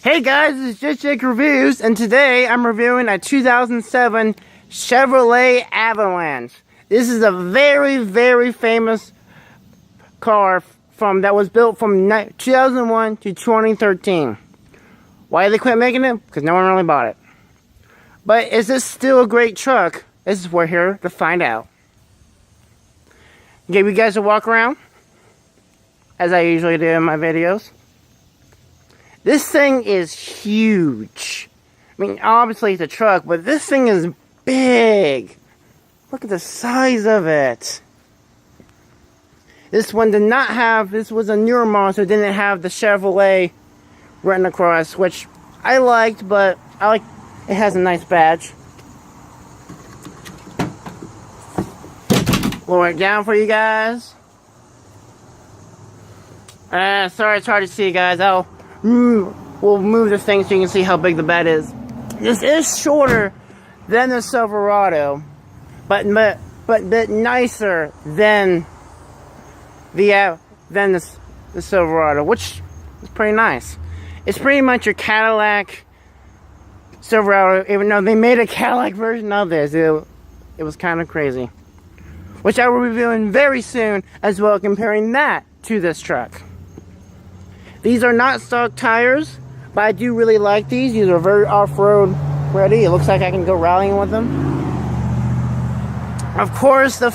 Hey guys, it's Just Jake Reviews, and today I'm reviewing a 2007 Chevrolet AVALANChe. This is a very, very famous car that was built from 2001 to 2013. Why did they quit making it? Because no one really bought it. But is this still a great truck? This is we're here to find out. Give you guys a walk around, as I usually do in my videos. This thing is huge. I mean, obviously it's a truck, but this thing is big. Look at the size of it. This one did not have, this was a newer model, so it didn't have the Chevrolet written across, which I liked, but it has a nice badge. Lower it down for you guys. Sorry it's hard to see, guys. We'll move this thing so you can see how big the bed is. This is shorter than the Silverado, but nicer than the Silverado, which is pretty nice. It's pretty much your Cadillac Silverado, even though they made a Cadillac version of this. It was kind of crazy. Which I will be reviewing very soon, as well, comparing that to this truck. These are not stock tires, but I do really like these. These are very off-road ready. It looks like I can go rallying with them. Of course, the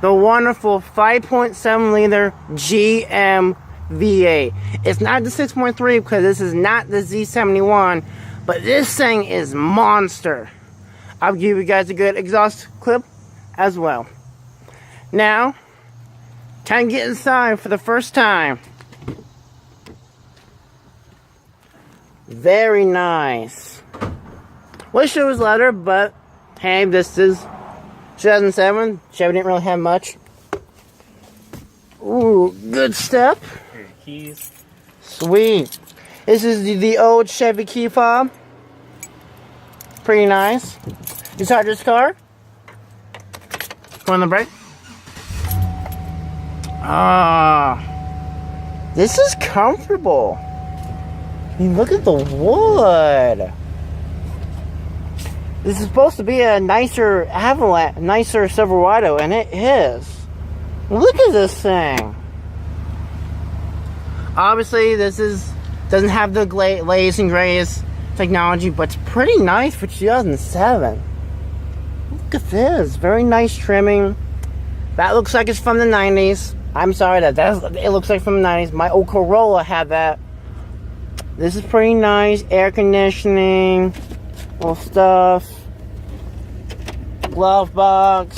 wonderful 5.7 liter GM V8. It's not the 6.3 because this is not the Z71, but this thing is monster. I'll give you guys a good exhaust clip as well. Now, time to get inside for the first time. Very nice. Wish it was leather, but hey, this is 2007. Chevy didn't really have much. Ooh, good step. Here are your keys. Sweet. This is the old Chevy key fob. Pretty nice. You start this car. Go on the brake. This is comfortable. I mean, look at the wood. This is supposed to be a nicer nicer Silverado, and it is. Look at this thing. Obviously, doesn't have the latest and greatest technology, but it's pretty nice for 2007. Look at this, very nice trimming. That looks like it's from the 90s. I'm sorry, it looks like from the 90s. My old Corolla had that. This is pretty nice. Air conditioning, little stuff, glove box.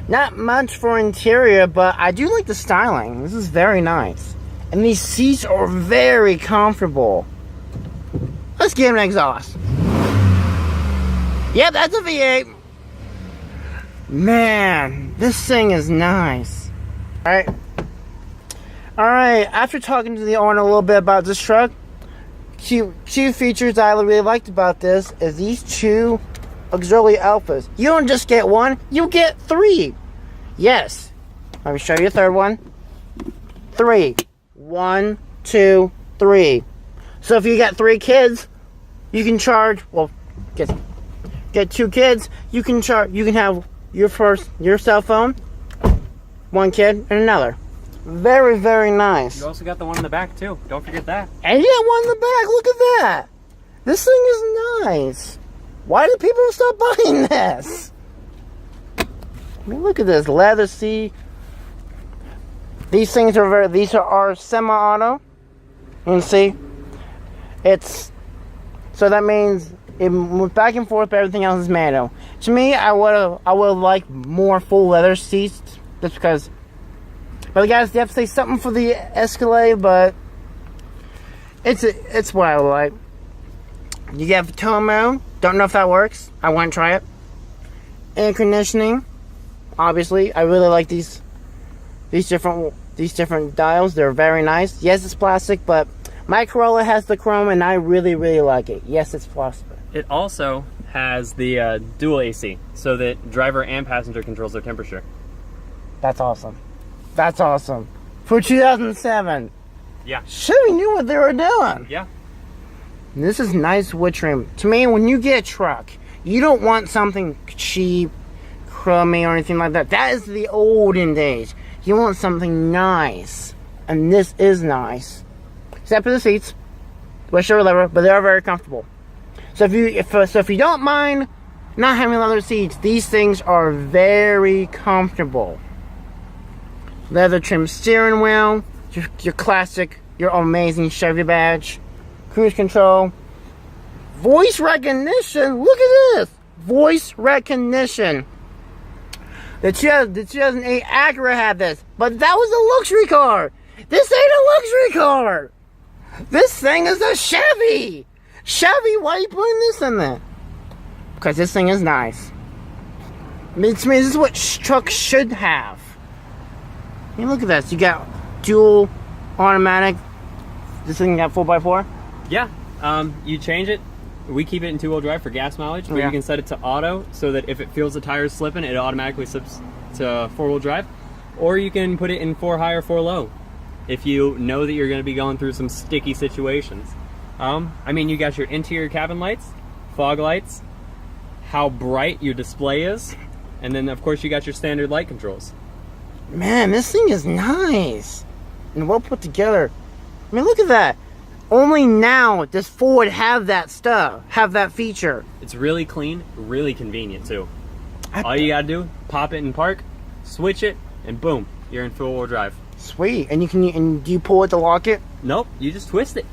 Not much for interior, but I do like the styling. This is very nice. And these seats are very comfortable. Let's give it an exhaust. Yeah, that's a V8. Man, this thing is nice. Alright, after talking to the owner a little bit about this truck, two features I really liked about this is these two auxiliary outputs. You don't just get one, you get three. Yes. Let me show you a third one. 3. 1, 2, 3. So if you got 3 kids, you can charge, well, get 2 kids, you can have your cell phone, 1 kid, and another. Very, very nice. You also got the one in the back too. Don't forget that. And you got one in the back. Look at that. This thing is nice. Why do people stop buying this? I mean, look at this leather seat. These things are semi-auto. You can see. So that means it moves back and forth, but everything else is manual. To me, I would like more full leather seats, just because. But guys, you have to say something for the Escalade, but it's what I would like. You have tone mode. Don't know if that works. I want to try it. Air conditioning. Obviously, I really like these different dials. They're very nice. Yes, it's plastic, but my Corolla has the chrome, and I really, really like it. Yes, it's plastic. It also has the dual AC, so that driver and passenger controls their temperature. That's awesome. That's awesome. For 2007. Yeah. Chevy knew what they were doing. Yeah. And this is nice wood trim. To me, when you get a truck, you don't want something cheap, crummy, or anything like that. That is the olden days. You want something nice. And this is nice. Except for the seats. Whichever lever, but they are very comfortable. So if you don't mind not having leather seats, these things are very comfortable. Leather trim steering wheel, your classic, your amazing Chevy badge, cruise control, voice recognition. Look at this, voice recognition. The 2008 Acura had this, but that was a luxury car. This ain't a luxury car. This thing is a Chevy. Chevy, why are you putting this in there? Because this thing is nice. To me, this is what trucks should have. I mean, look at this. You got dual automatic. This thing got 4x4. Yeah. You change it. We keep it in 2-wheel drive for gas mileage, but Yeah. you can set it to auto so that if it feels the tires slipping, it automatically slips to 4-wheel drive. Or you can put it in 4 high or 4 low if you know that you're going to be going through some sticky situations. I mean, you got your interior cabin lights, fog lights, how bright your display is, and then of course you got your standard light controls. Man, this thing is nice and well put together. I mean, look at that. Only now does Ford have that stuff, have that feature. It's really clean, really convenient too. All you gotta do, pop it in park, switch it, and boom, you're in 4-wheel drive. Sweet. And do you pull it to lock it? Nope, you just twist it.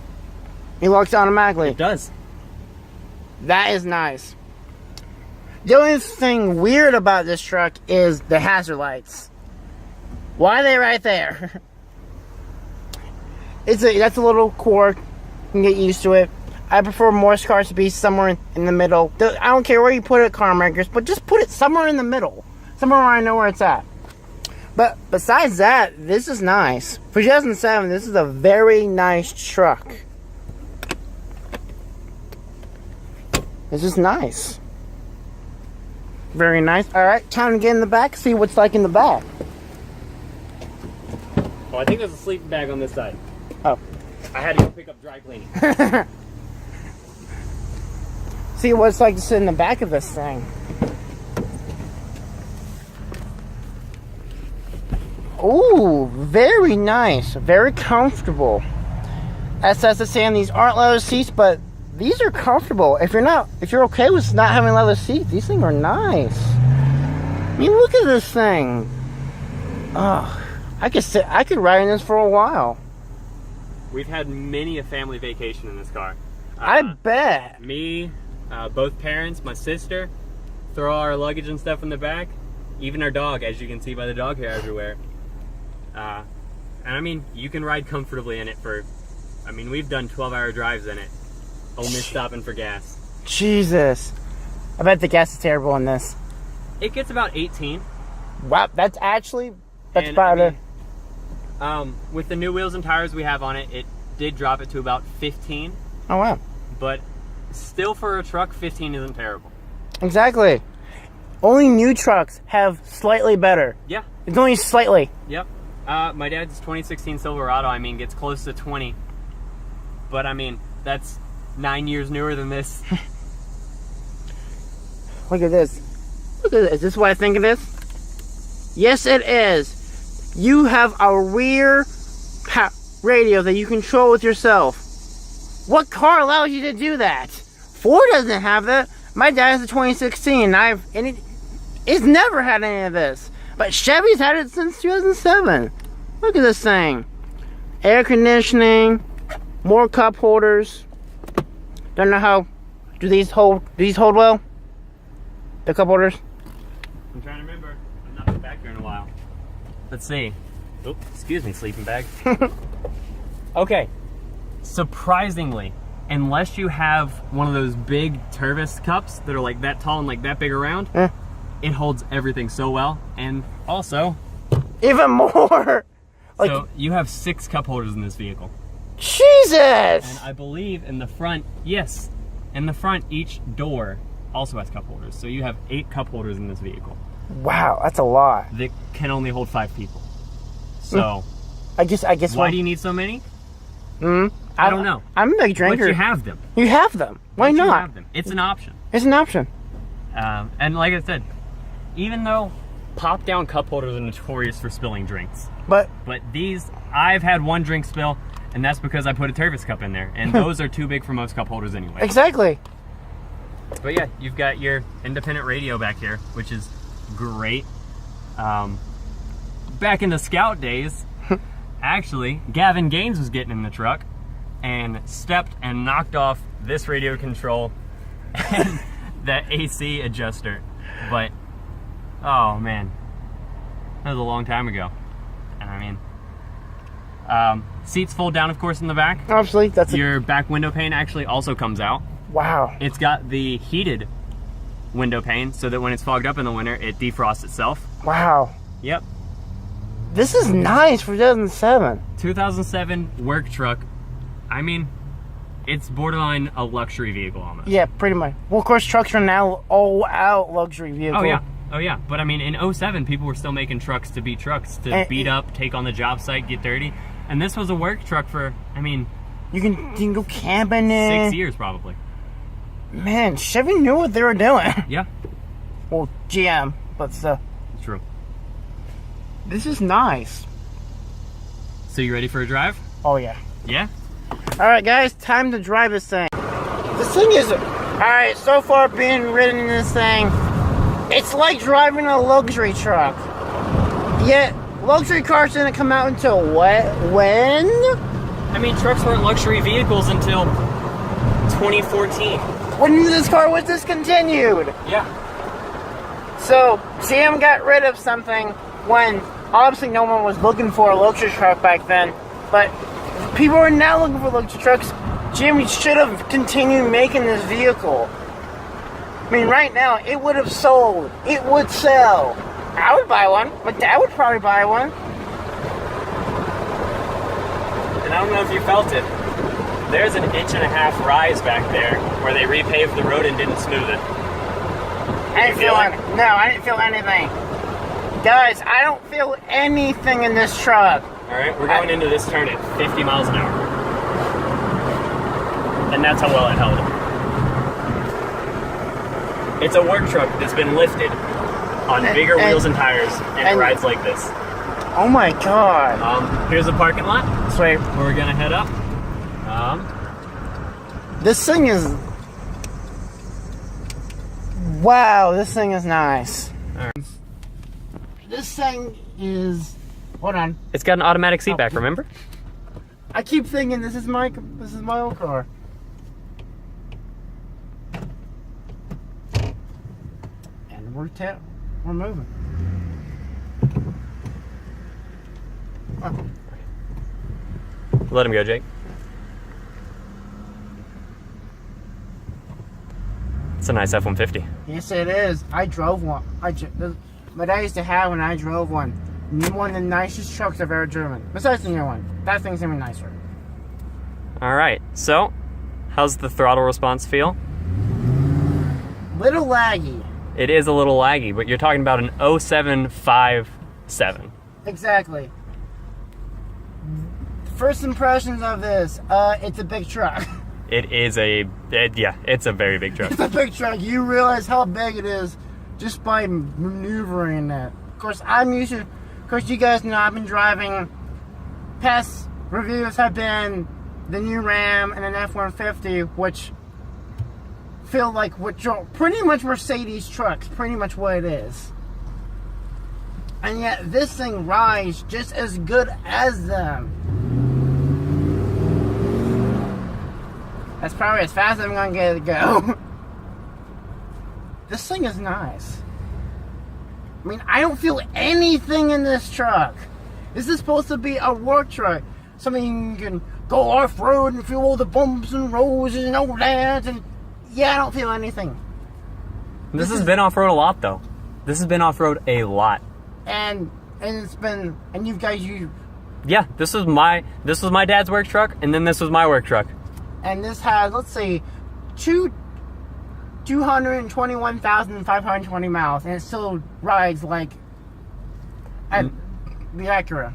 It locks automatically. It does. That is nice. The only thing weird about this truck is the hazard lights. Why are they right there? That's a little quirk. You can get used to it. I prefer most cars to be somewhere in the middle. I don't care where you put it, car makers, but just put it somewhere in the middle. Somewhere where I know where it's at. But besides that, this is nice. For 2007, this is a very nice truck. This is nice. Very nice. Alright, time to get in the back, see what's like in the back. Well, I think there's a sleeping bag on this side. Oh. I had to go pick up dry cleaning. See what it's like to sit in the back of this thing. Ooh, very nice. Very comfortable. As to saying, these aren't leather seats, but these are comfortable. If you're okay with not having leather seats, these things are nice. I mean, look at this thing. Oh, I could ride in this for a while. We've had many a family vacation in this car. I bet. Me, both parents, my sister, throw our luggage and stuff in the back. Even our dog, as you can see by the dog hair everywhere. And I mean, you can ride comfortably in it we've done 12-hour drives in it. Only stopping for gas. Jesus. I bet the gas is terrible in this. It gets about 18. Wow, that's And, about it. With the new wheels and tires we have on it, it did drop it to about 15. Oh, wow. But still, for a truck, 15 isn't terrible. Exactly. Only new trucks have slightly better. Yeah. It's only slightly. Yep. My dad's 2016 Silverado, gets close to 20. But, that's 9 years newer than this. Look at this. Look at this. Is this what I think of this? Yes, it is. You have a rear radio that you control with yourself. What car allows you to do that? Ford doesn't have that. My dad has a 2016, and it's never had any of this. But Chevy's had it since 2007. Look at this thing. Air conditioning, more cup holders. Don't know how. Do these hold well? The cup holders? I'm trying to remember. I've not been back there in a while. Let's see. Oh, excuse me, sleeping bag. Okay. Surprisingly, unless you have one of those big Tervis cups that are like that tall and like that big around, it holds everything so well. And also, even more. So you have 6 cup holders in this vehicle. Jesus! And I believe in the front, yes, in the front, each door also has cup holders. So you have 8 cup holders in this vehicle. Wow, that's a lot. That can only hold 5 people. So, I guess. why do you need so many? I don't know. I'm a big drinker. But you have them. You have them. Why But not? You have them. It's an option. It's an option. And like I said, even though pop-down cup holders are notorious for spilling drinks, but these, I've had one drink spill, and that's because I put a Tervis cup in there, and those are too big for most cup holders anyway. Exactly. But yeah, you've got your independent radio back here, which is great. Back in the Scout days, actually, Gavin Gaines was getting in the truck and stepped and knocked off this radio control and that AC adjuster. But, oh man, that was a long time ago. And I mean, seats fold down, of course, in the back. Obviously, that's your back window pane actually also comes out. Wow. It's got the heated window pane so that when it's fogged up in the winter, it defrosts itself. Wow. Yep. This is nice for 2007. 2007 work truck. I mean, it's borderline a luxury vehicle almost. Yeah, pretty much. Well, of course, trucks are now all out luxury vehicles. Oh yeah. Oh yeah. But I mean, in 07, people were still making trucks to be trucks, to beat up, take on the job site, get dirty. And this was a work truck for, I mean, you can go camping in 6 years probably. Man, Chevy knew what they were doing. Yeah. Well, GM, but still. True. This is nice. So you ready for a drive? Oh yeah. Yeah? Alright guys, time to drive this thing. This thing is, alright, so far being ridden in this thing, it's like driving a luxury truck. Yet, luxury cars didn't come out until what? When? I mean, trucks weren't luxury vehicles until 2014. When this car was discontinued. Yeah. So, GM got rid of something when obviously no one was looking for a luxury truck back then, but people are now looking for luxury trucks. GM should have continued making this vehicle. I mean, right now, it would have sold. It would sell. I would buy one. My dad would probably buy one. And I don't know if you felt it. There's an 1.5-inch rise back there where they repaved the road and didn't smooth it. I didn't feel it. No, I didn't feel anything. Guys, I don't feel anything in this truck. Alright, we're going into this turn at 50 miles an hour. And that's how well it held. It's a work truck that's been lifted on bigger wheels and tires, and it rides like this. Oh my god. Here's the parking lot. Sweet. Where we're gonna head up. This thing is... Wow, this thing is nice. Alright. This thing is... Hold on. It's got an automatic seat back, remember? I keep thinking this is my old car. And we're moving. Oh. Let him go, Jake. It's a nice F-150. Yes, it is. I drove one. But I used to have one. I drove one. One of the nicest trucks I've ever driven. Besides the new one. That thing's even nicer. Alright, so how's the throttle response feel? Little laggy. It is a little laggy, but you're talking about an 0757. Exactly. First impressions of this, it's a big truck. It's a very big truck. It's a big truck. You realize how big it is just by maneuvering it. Of course, you guys know I've been driving. Past reviews have been the new Ram and an F-150, which feel like pretty much Mercedes trucks, pretty much what it is. And yet this thing rides just as good as them. That's probably as fast as I'm gonna get it to go. This thing is nice. I mean, I don't feel anything in this truck. This is supposed to be a work truck. Something you can go off-road and feel all the bumps and roses and all that. And yeah, I don't feel anything. This has been off-road a lot, though. This has been off-road a lot. And it's been, and you guys, yeah, this was my dad's work truck, and then this was my work truck. And this has, let's see, 221,520 miles, and it still rides like the Acura. Of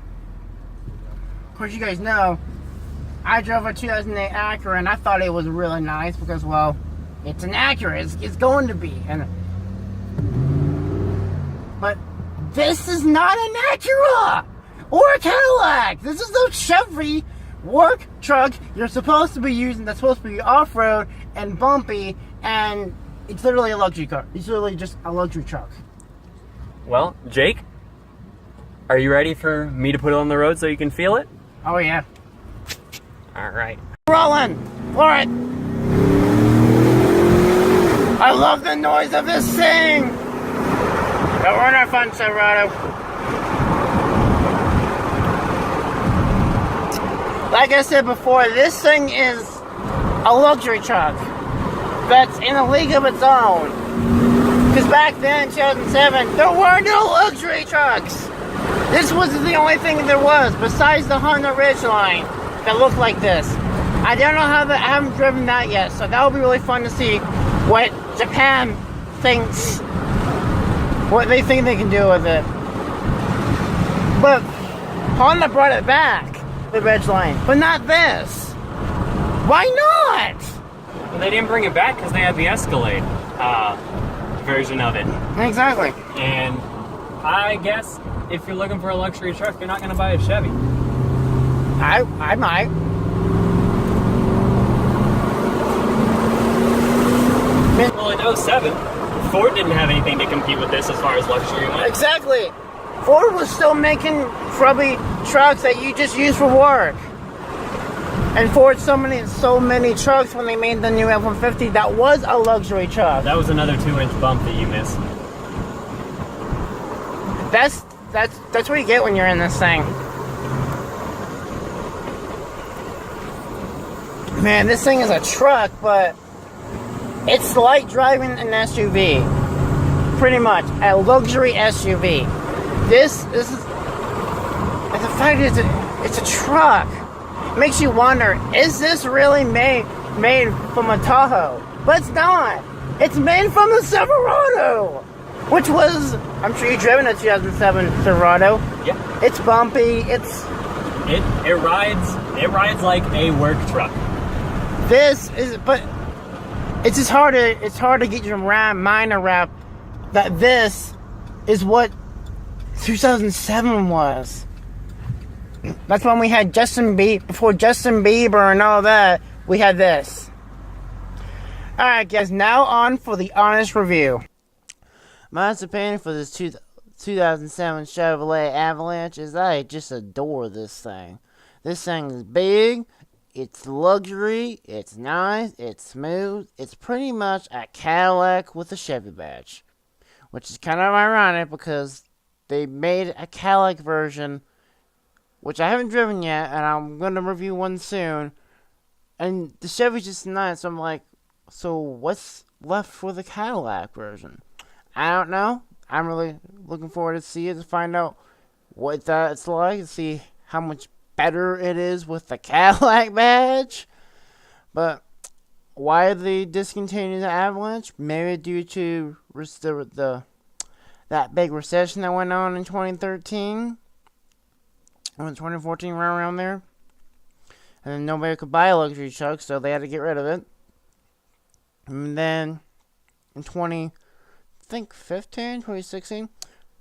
course, you guys know, I drove a 2008 Acura, and I thought it was really nice because, well, it's an Acura. It's going to be. But this is not an Acura or a Cadillac. This is a Chevy work truck you're supposed to be using. That's supposed to be off-road and bumpy, and it's literally a luxury car. It's literally just a luxury truck. Well, Jake, are you ready for me to put it on the road so you can feel it? Oh, yeah. All right. Rolling. All right. I love the noise of this thing. But we're in our fun Silverado. Like I said before, this thing is a luxury truck that's in a league of its own. Because back then, in 2007, there were no luxury trucks. This was the only thing there was, besides the Honda Ridgeline, that looked like this. I don't know how I haven't driven that yet, so that will be really fun to see what Japan thinks, what they think they can do with it. But Honda brought it back, the Ridgeline, but not this. Why not? Well, they didn't bring it back because they had the Escalade version of it. Exactly. And I guess if you're looking for a luxury truck, you're not going to buy a Chevy. I might. Well, in 07, Ford didn't have anything to compete with this as far as luxury went. Exactly. Ford was still making frubby trucks that you just use for work. And Ford so many trucks when they made the new F-150 that was a luxury truck. That was another 2-inch bump that you missed. That's what you get when you're in this thing. Man, this thing is a truck, but it's like driving an SUV. Pretty much. A luxury SUV. This is... And the fact is, it's a truck. It makes you wonder, is this really made from a Tahoe? But it's not. It's made from the Silverado. Which was... I'm sure you've driven a 2007 Silverado. Yeah. It's bumpy. It rides like a work truck. This is... But... It's just hard to get your mind around that this is what 2007 was. That's when we had before Justin Bieber and all that, we had this. Alright guys, now on for the honest review. My opinion for this 2007 Chevrolet Avalanche is I just adore this thing. This thing is big. It's luxury, it's nice, it's smooth, it's pretty much a Cadillac with a Chevy badge. Which is kind of ironic because they made a Cadillac version, which I haven't driven yet, and I'm going to review one soon. And the Chevy's just nice, so I'm like, so what's left for the Cadillac version? I don't know. I'm really looking forward to see it, to find out what that's like, to see how much better it is with the Cadillac badge. But why they discontinued the Avalanche? Maybe due to that big recession that went on in 2013 or 2014, right around there. And then nobody could buy a luxury truck, so they had to get rid of it. And then in 2016,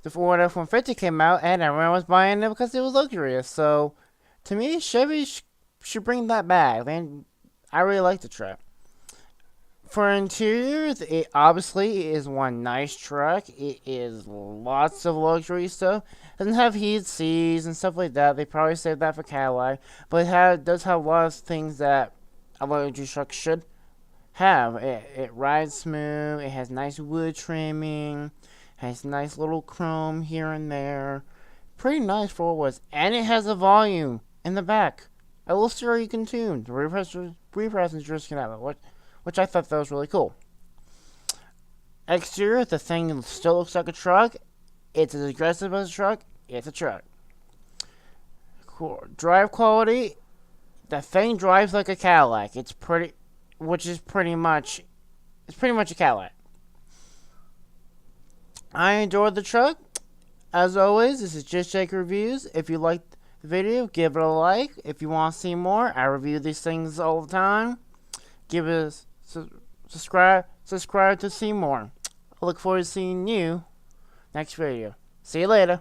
the Ford F-150 came out, and everyone was buying it because it was luxurious. So to me, Chevy should bring that back. I really like the truck. For interiors, it obviously is one nice truck. It is lots of luxury stuff. It doesn't have heated seats and stuff like that. They probably saved that for Cadillac. But it does have a lot of things that a luxury truck should have. It rides smooth. It has nice wood trimming. Has nice little chrome here and there. Pretty nice for what it was. And it has a volume in the back. A little stereo you can tune. The rear passengers can have it, which I thought that was really cool. Exterior, the thing still looks like a truck. It's as aggressive as a truck. It's a truck. Cool. Drive quality, the thing drives like a Cadillac. It's pretty much a Cadillac. I enjoyed the truck. As always, this is Just Jake Reviews. If you liked video, give it a like. If you want to see more, I review these things all the time. Give us subscribe to see more. I look forward to seeing you next video. See you later.